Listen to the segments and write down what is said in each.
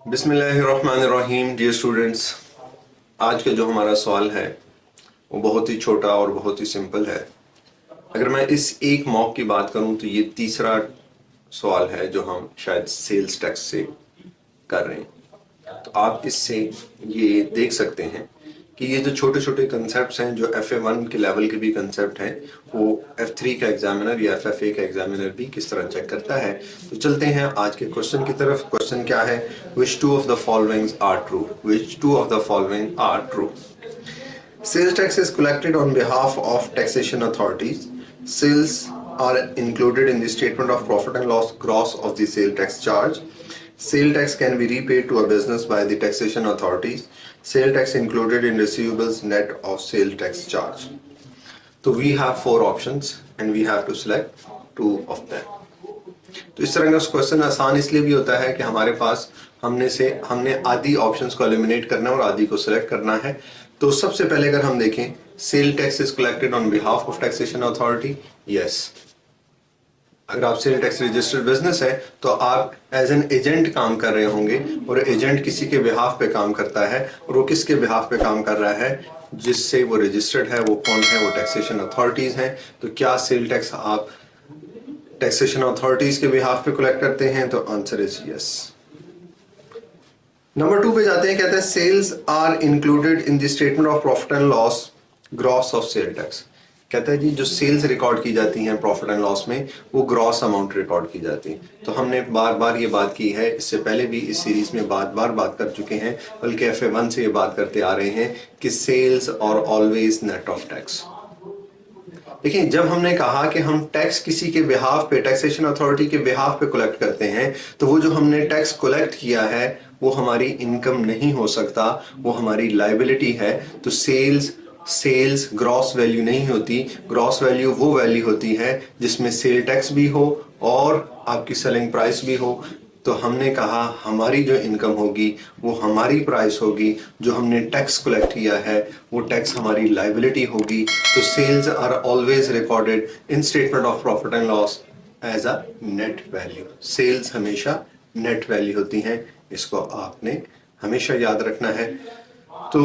बिस्मिल्लाहिर्रहमानिर्रहीम। Dear students, आज का जो हमारा सवाल है वो बहुत ही छोटा और बहुत ही सिंपल है। अगर मैं इस एक मॉक की बात करूं तो ये तीसरा सवाल है जो हम शायद सेल्स टैक्स से कर रहे हैं। तो आप इससे ये देख सकते हैं कि ये जो छोटे छोटे कंसेप्ट्स हैं, जो FA1 के लेवल के भी कंसेप्ट हैं, वो F3 का एग्जामिनर या FFA का एग्जामिनर भी किस तरह चेक करता है। तो चलते हैं आज के क्वेश्चन की तरफ। क्वेश्चन क्या है? Which two of the following are true? Which two of the following are true? Sales tax is collected on behalf of taxation authorities. Sales are included in the statement of profit and loss gross of the sale tax charge. Sale tax can be repaid to a business by the taxation authorities. Sale tax included in receivables net of sale tax charge. So we have 4 options and we have to select 2 of them. तो इस तरह का question आसान इसलिए भी होता है कि हमारे पास हमने आधी ऑप्शंस को एलिमिनेट करना है और आधी को सिलेक्ट करना है। तो सबसे पहले अगर हम देखें, sale tax is collected on behalf of taxation authority. Yes, अगर आप सेल टैक्स रजिस्टर्ड बिजनेस है तो आप एज एन एजेंट काम कर रहे होंगे और एजेंट किसी के बिहाफ पे काम करता है और वो किसके बिहाफ पे काम कर रहा है? जिससे वो रजिस्टर्ड है। वो कौन है? वो टैक्सेशन अथॉरिटीज हैं। तो क्या सेल टैक्स आप टैक्सेशन अथॉरिटीज के बिहाफ पे कलेक्ट करते हैं? तो आंसर इज यस। नंबर 2 पे जाते हैं। कहते हैं sales are included in the statement of profit and loss gross of sale tax. कहता है जी जो सेल्स रिकॉर्ड की जाती हैं प्रॉफिट एंड लॉस में, वो ग्रॉस अमाउंट रिकॉर्ड की जाती है। तो हमने बार बार ये बात की है, इससे पहले भी इस सीरीज में बात कर चुके हैं, बल्कि FA1 से ये बात करते आ रहे हैं कि सेल्स और ऑलवेज नेट ऑफ टैक्स। देखिए, जब हमने कहा कि हम टैक्स किसी के बिहाफ पे, टैक्सेशन अथॉरिटी के बिहाफ पे कलेक्ट करते हैं, तो वो जो हमने टैक्स कलेक्ट किया है वो हमारी इनकम नहीं हो सकता, वो हमारी लायबिलिटी है। तो सेल्स ग्रॉस वैल्यू नहीं होती। ग्रॉस वैल्यू वो वैल्यू होती है जिसमें सेल टैक्स भी हो और आपकी सेलिंग प्राइस भी हो। तो हमने कहा हमारी जो इनकम होगी वो हमारी प्राइस होगी, जो हमने टैक्स कलेक्ट किया है वो टैक्स हमारी लायबिलिटी होगी। तो sales are always recorded in statement of profit and loss as a net value. Sales हमेशा नेट वैल्यू होती हैं, इसको आपने हमेशा याद रखना है। तो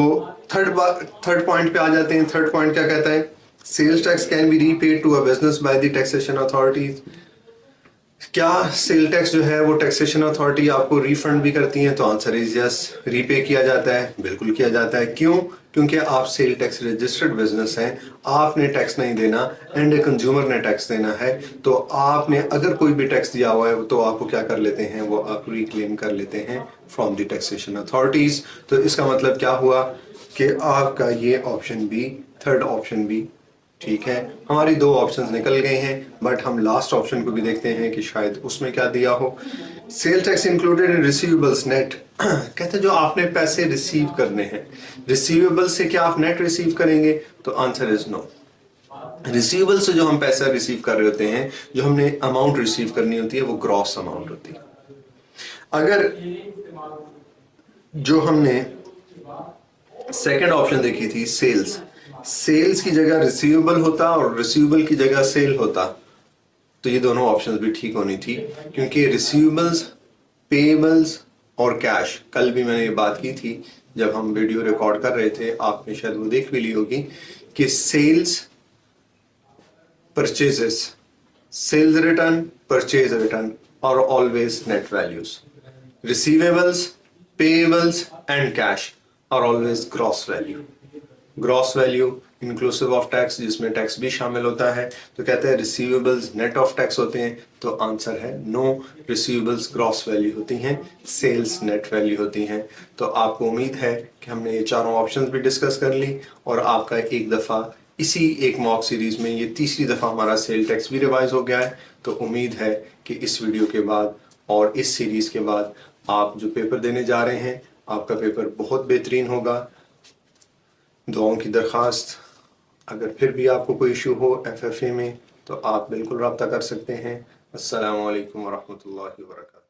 थर्ड पॉइंट पे आ जाते हैं। थर्ड पॉइंट क्या कहता है? Sales tax can be repaid to a business by the taxation authorities. क्या सेल टैक्स जो है वो टैक्सेशन अथॉरिटी आपको रिफंड भी करती है? तो आंसर इज यस। रीपे किया जाता है, बिल्कुल किया जाता है। क्यों? क्योंकि आप सेल टैक्स रजिस्टर्ड बिजनेस हैं, आपने टैक्स नहीं देना, एंड कंज्यूमर ने टैक्स देना है। तो आपने अगर कोई भी टैक्स दिया हुआ है तो आपको क्या कर लेते हैं? वो आप रिक्लेम कर लेते हैं फ्रॉम द टैक्सेशन अथॉरिटीज। तो इसका मतलब क्या हुआ कि आपका ये ऑप्शन भी, थर्ड ऑप्शन भी ठीक है। हमारी 2 ऑप्शंस निकल गए हैं, बट हम लास्ट ऑप्शन को भी देखते हैं कि शायद उसमें क्या दिया हो। Sale tax included in receivables net. कहते हैं जो आपने पैसे रिसीव करने हैं, रिसीवेबल्स से क्या आप नेट रिसीव करेंगे? तो आंसर इज नो। रिसीवेबल से जो हम पैसा रिसीव कर रहे होते हैं, जो हमने अमाउंट रिसीव करनी होती है, वो ग्रॉस अमाउंट होती है। अगर जो हमने सेकंड ऑप्शन देखी थी, सेल्स की जगह रिसीवेबल होता और रिसीवेबल की जगह सेल होता, तो ये दोनों ऑप्शंस भी ठीक होनी थी। क्योंकि रिसीवेबल्स, पेएबल्स और कैश, कल भी मैंने ये बात की थी जब हम वीडियो रिकॉर्ड कर रहे थे, आपने शायद वो देख भी ली होगी कि sales purchases, sales return, purchase return और always net values. Receivables, payables and cash are always gross value. Gross value inclusive of tax, जिसमें टैक्स भी शामिल होता है। तो कहते हैं रिसीवेबल्स नेट ऑफ टैक्स होते हैं, तो आंसर है नो। रिसीवेबल्स ग्रॉस वैल्यू होती हैं, सेल्स नेट वैल्यू होती हैं। तो आपको उम्मीद है कि हमने ये चारों ऑप्शंस भी डिस्कस कर ली और आपका एक दफ़ा इसी एक मॉक सीरीज में ये तीसरी दफ़ा हमारा सेल टैक्स भी रिवाइज हो गया है। तो उम्मीद है कि इस वीडियो के बाद और इस सीरीज के बाद आप जो पेपर देने जा रहे हैं, आपका पेपर बहुत बेहतरीन होगा। दुआओं की दरख्वास्त। अगर फिर भी आपको कोई इशू हो FFA में तो आप बिल्कुल रब्ता कर सकते हैं। अस्सलामु अलैकुम वरहमतुल्लाहि वबरकातुहू।